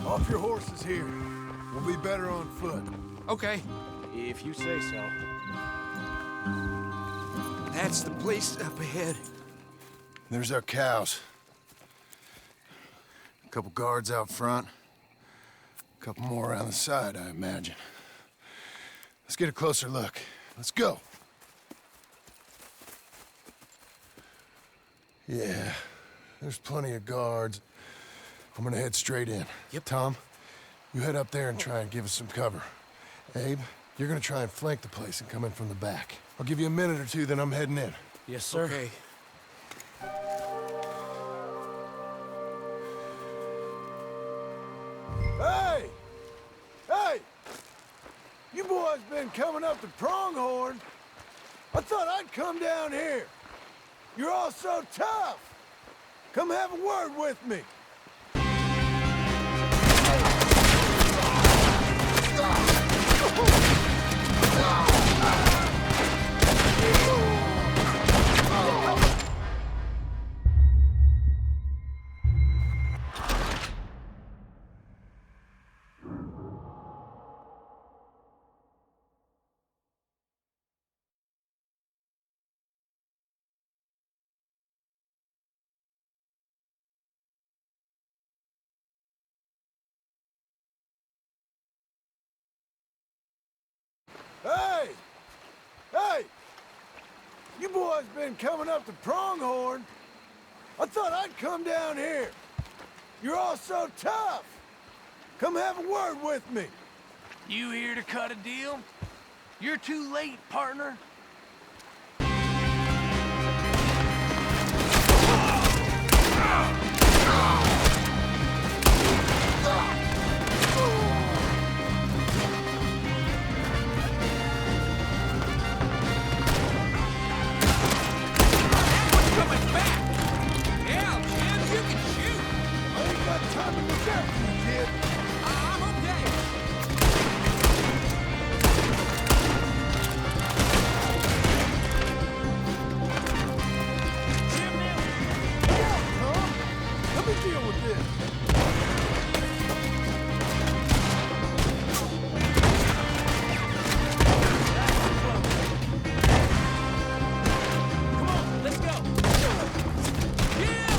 Off your horses here. We'll be better on foot. Okay. If you say so. That's the place up ahead. There's our cows. A couple guards out front. A couple more around the side, I imagine. Let's get a closer look. Let's go. Yeah, there's plenty of guards. I'm gonna head straight in. Yep. Tom, you head up there and try and give us some cover. Abe, you're gonna try and flank the place and come in from the back. I'll give you a minute or two, then I'm heading in. Yes, sir. Okay. Hey! Hey! You boys been coming up to Pronghorn? I thought I'd come down here. You're all so tough. Come have a word with me. Hey! Hey! You boys been coming up to Pronghorn? I thought I'd come down here. You're all so tough. Come have a word with me. You here to cut a deal? You're too late, partner. Time to look out for you, kid. I'm okay. Tom, let me deal with this. Come on, let's go. Yeah!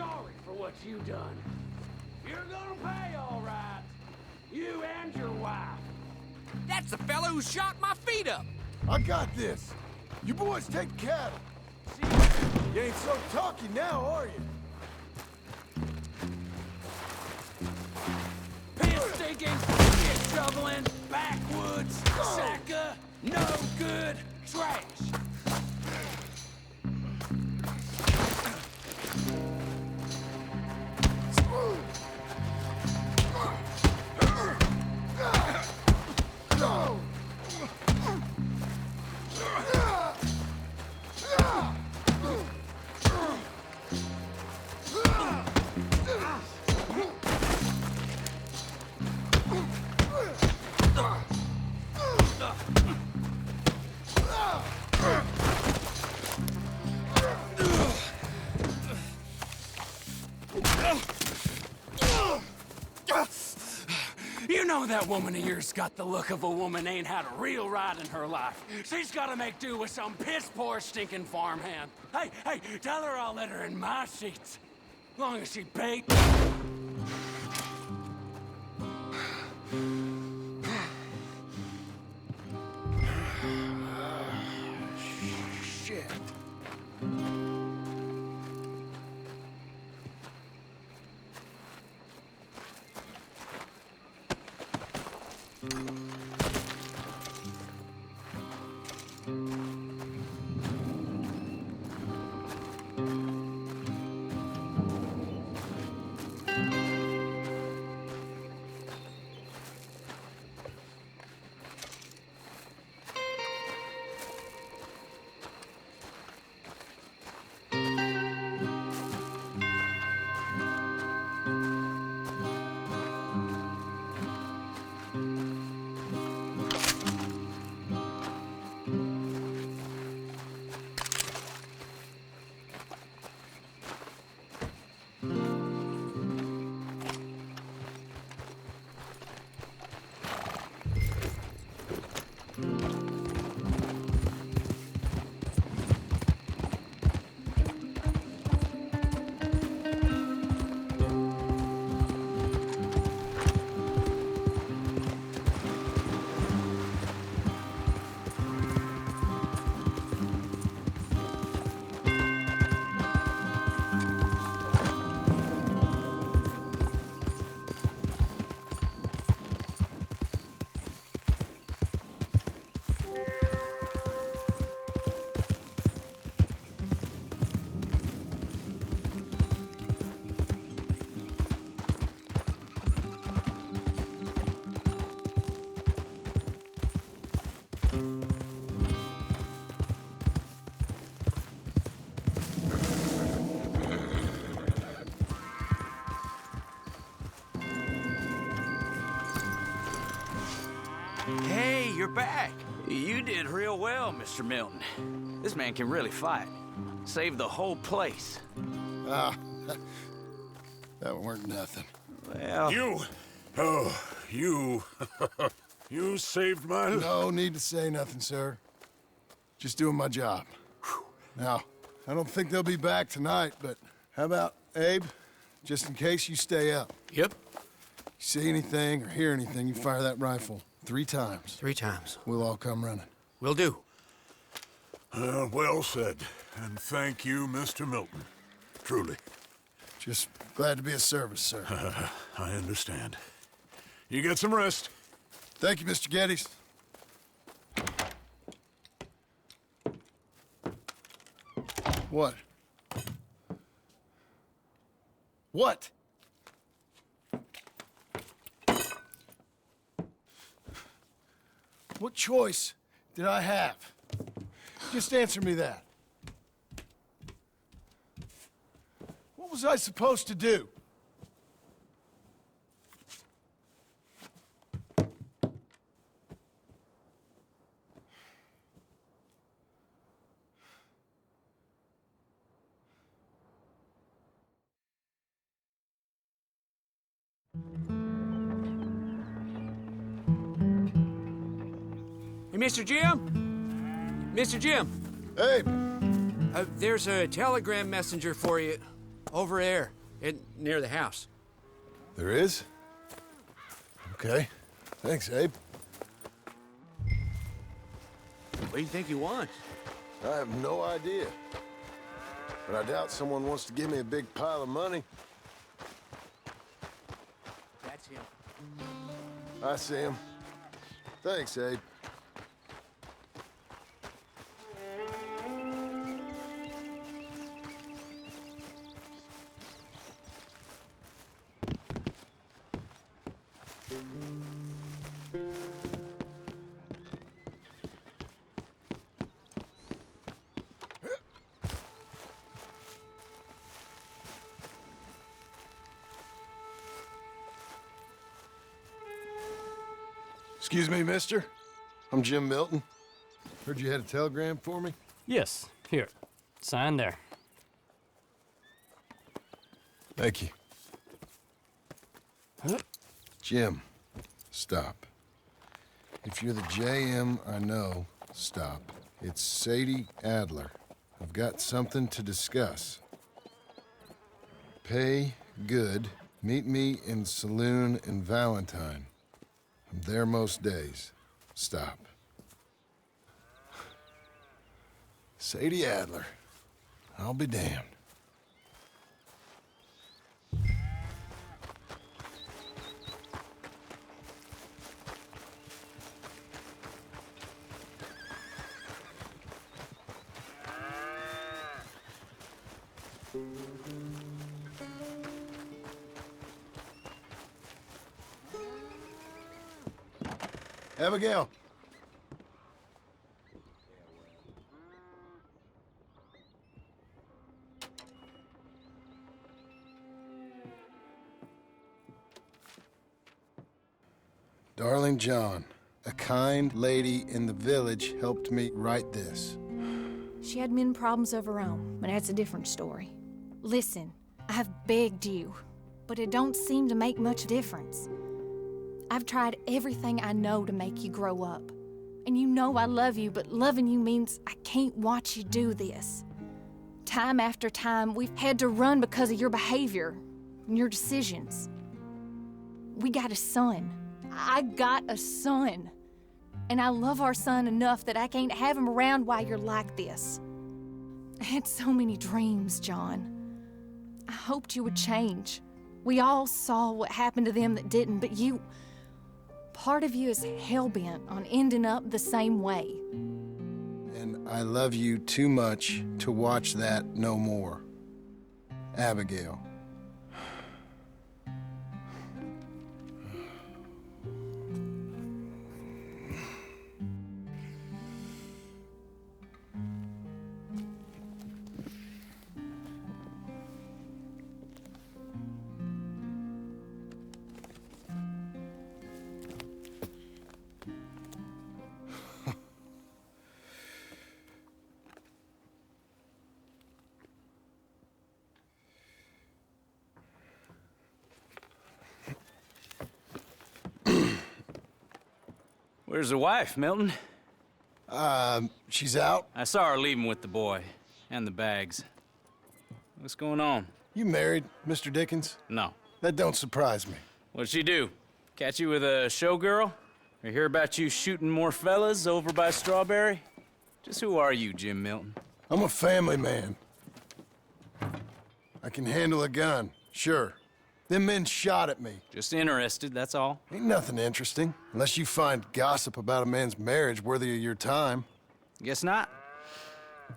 sorry for what you done. You're gonna pay, all right. You and your wife. That's the fellow who shot my feet up. I got this. You boys take the cattle. See, You ain't so talky now, are you? piss stinking, shit shoveling, backwoods, sacker, no good, trash. You know that woman of yours got the look of a woman ain't had a real ride in her life. She's gotta make do with some piss-poor stinking farmhand. Hey, tell her I'll let her in my sheets. Long as she paid. Shit. Hey, you're back. You did real well, Mr. Milton. This man can really fight. Saved the whole place. Ah, that weren't nothing. Well, You you saved my life. No need to say nothing, sir. Just doing my job. Now, I don't think they'll be back tonight, but how about Abe? Just in case you stay up. Yep. You see anything or hear anything, you fire that rifle 3 times. 3 times. We'll all come running. Will do. Well said. And thank you, Mr. Milton. Truly. Just glad to be of service, sir. I understand. You get some rest. Thank you, Mr. Geddes. What? What? What choice did I have? Just answer me that. What was I supposed to do? Hey, Mr. Jim? Mr. Jim, Hey, there's a telegram messenger for you over there. near the house. There is? Okay. Thanks, Abe. What do you think he wants? I have no idea. But I doubt someone wants to give me a big pile of money. That's him. I see him. Thanks, Abe. Excuse me, mister. I'm Jim Milton. Heard you had a telegram for me? Yes, here. Sign there. Thank you. Huh? Jim, stop. If you're the JM I know, stop. It's Sadie Adler. I've got something to discuss. Pay good. Meet me in saloon in Valentine. I'm there most days. Stop. Sadie Adler. I'll be damned. Abigail. Darling John, a kind lady in the village helped me write this. She had men problems of her own, but that's a different story. Listen, I have begged you, but it don't seem to make much difference. I've tried everything I know to make you grow up. And you know I love you, but loving you means I can't watch you do this. Time after time, we've had to run because of your behavior and your decisions. We got a son. I got a son. And I love our son enough that I can't have him around while you're like this. I had so many dreams, John. I hoped you would change. We all saw what happened to them that didn't, but you... Part of you is hell-bent on ending up the same way. And I love you too much to watch that no more. Abigail. Where's the wife, Milton? She's out. I saw her leaving with the boy and the bags. What's going on? You married, Mr. Dickens? No. That don't surprise me. What'd she do? Catch you with a showgirl? Or hear about you shooting more fellas over by Strawberry? Just who are you, Jim Milton? I'm a family man. I can handle a gun, sure. Them men shot at me. Just interested, that's all. Ain't nothing interesting, unless you find gossip about a man's marriage worthy of your time. Guess not.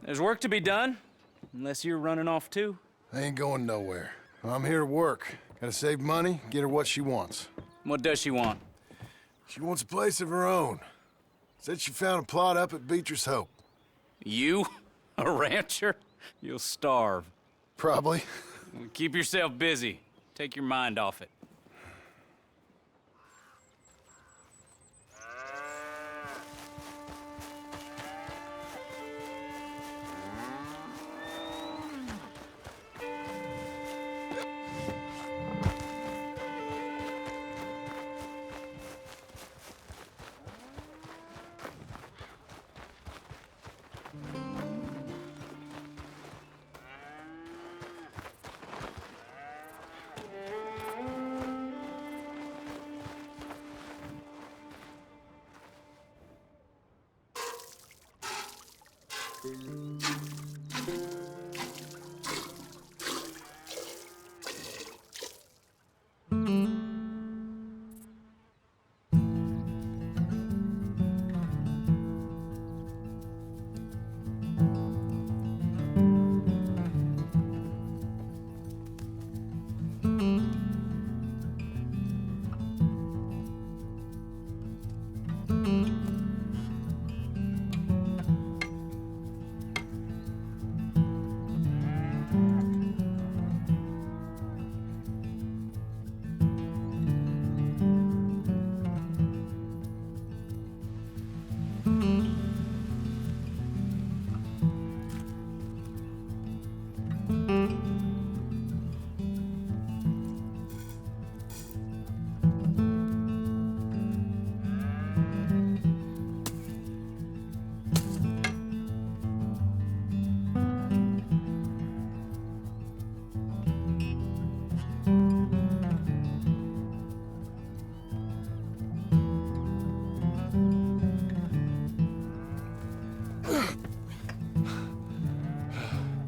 There's work to be done, unless you're running off too. I ain't going nowhere. I'm here to work. Gotta save money, get her what she wants. What does she want? She wants a place of her own. Said she found a plot up at Beecher's Hope. You? A rancher? You'll starve. Probably. Keep yourself busy. Take your mind off it.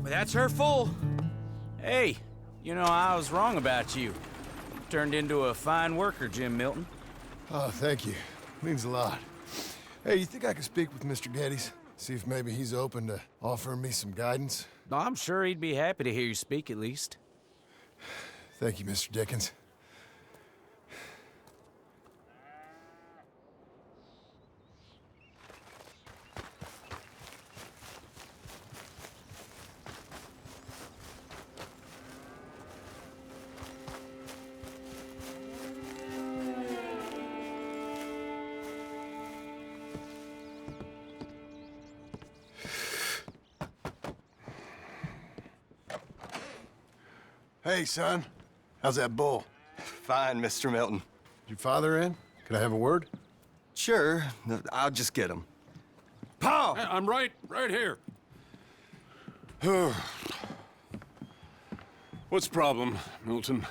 That's her full. Hey, you know, I was wrong about you. Turned into a fine worker, Jim Milton. Oh, thank you. Means a lot. Hey, you think I could speak with Mr. Geddes? See if maybe he's open to offering me some guidance? I'm sure he'd be happy to hear you speak, at least. Thank you, Mr. Dickens. Hey, son. How's that bull? Fine, Mr. Milton. Your father in? Could I have a word? Sure, I'll just get him. Paul! I'm right here. What's the problem, Milton?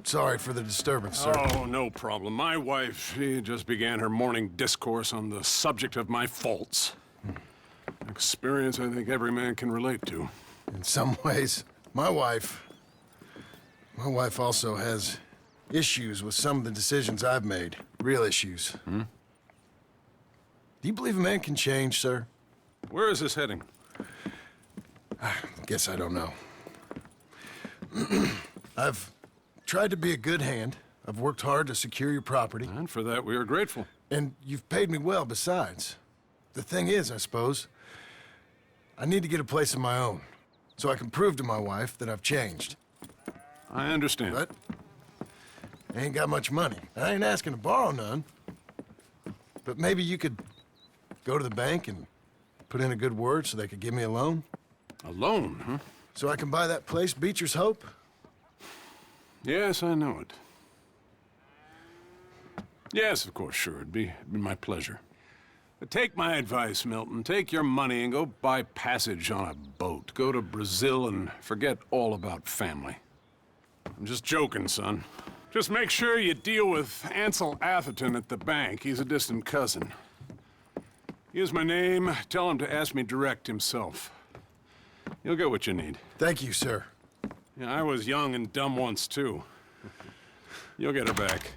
Sorry for the disturbance, sir. Oh, no problem. My wife, she just began her morning discourse on the subject of my faults. Experience I think every man can relate to. In some ways, my wife also has issues with some of the decisions I've made. Real issues. Do you believe a man can change, sir? Where is this heading? Guess I don't know. I've tried to be a good hand. I've worked hard to secure your property. And for that, we are grateful. And you've paid me well besides. The thing is, I suppose, I need to get a place of my own, so I can prove to my wife that I've changed. I understand. But I ain't got much money. I ain't asking to borrow none. But maybe you could go to the bank and put in a good word so they could give me a loan? A loan, huh? So I can buy that place, Beecher's Hope? Yes, I know it. Yes, of course, sure. It'd be my pleasure. But take my advice, Milton. Take your money and go buy passage on a boat. Go to Brazil and forget all about family. I'm just joking, son. Just make sure you deal with Ansel Atherton at the bank. He's a distant cousin. Here's my name. Tell him to ask me direct himself. You'll get what you need. Thank you, sir. Yeah, I was young and dumb once, too. You'll get her back.